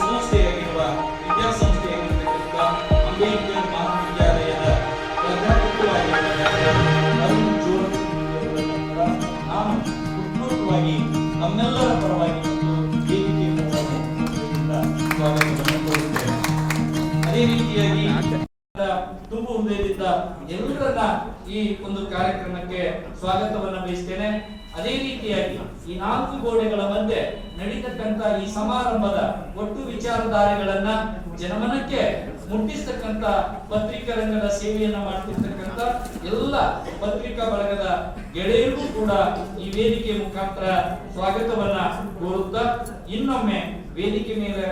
ಸಂಸ್ಥೆಯಾಗಿರುವ ವಿದ್ಯಾಸಂಸ್ಥೆಯಾಗಿರ್ತಕ್ಕಂಥ ಅಂಬೇಡ್ಕರ್ ಮಹಾವಿದ್ಯಾಲಯದ ಪ್ರಾಧ್ಯಾಪಕರಾಗಿರುವ ಅರುಣ್ ಜೋಳ್ ನಾನು ಹೃತ್ಪೂರ್ವಕವಾಗಿ ನಮ್ಮೆಲ್ಲರ ಪರವಾಗಿ ಮತ್ತು ವೇದಿಕೆ ಸ್ವಾಗತವನ್ನು ಕೋರುತ್ತೇನೆ. ಅದೇ ರೀತಿಯಾಗಿ ತುಂಬು ಹೃದಯದಿಂದ ಎಲ್ಲರನ್ನ ಈ ಒಂದು ಕಾರ್ಯಕ್ರಮಕ್ಕೆ ಸ್ವಾಗತವನ್ನ ಬಯಸ್ತೇನೆ. ಅದೇ ರೀತಿಯಾಗಿ ಈ 4 ಗೋಡೆಗಳ ಮಧ್ಯೆ ನಡೀತಕ್ಕಂತ ಈ ಸಮಾರಂಭದ ಒಟ್ಟು ವಿಚಾರಧಾರೆಗಳನ್ನ ಜನಮನಕ್ಕೆ ಮುಟ್ಟಿಸ್ತಕ್ಕಂತ ಪತ್ರಿಕಾ ರಂಗದ ಸೇವೆಯನ್ನ ಮಾಡ್ತಿರ್ತಕ್ಕಂತ ಎಲ್ಲ ಪತ್ರಿಕಾ ಬಳಗದ ಗೆಳೆಯರಿಗೂ ಕೂಡ ಈ ವೇದಿಕೆ ಮುಖಾಂತರ ಸ್ವಾಗತವನ್ನ ಕೋರುತ್ತಾ ಇನ್ನೊಮ್ಮೆ ವೇದಿಕೆ ಮೇಲೆ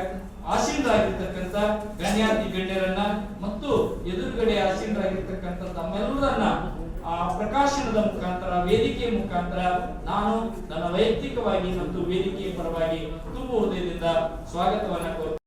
ಆಸೀನರಾಗಿರ್ತಕ್ಕಂಥ ಗಣ್ಯಾತಿ ಗಣ್ಯರನ್ನ ಮತ್ತು ಎದುರುಗಡೆ ಆಸೀನರಾಗಿರ್ತಕ್ಕಂಥ ತಮ್ಮೆಲ್ಲರನ್ನ ಪ್ರಕಾಶನದ ಮುಖಾಂತರ ವೇದಿಕೆಯ ಮುಖಾಂತರ ನಾನು ನನ್ನ ವೈಯಕ್ತಿಕವಾಗಿ ಮತ್ತು ವೇದಿಕೆಯ ಪರವಾಗಿ ತುಂಬು ಹೃದಯದಿಂದ ಸ್ವಾಗತವನ್ನ ಕೋರುತ್ತೇನೆ.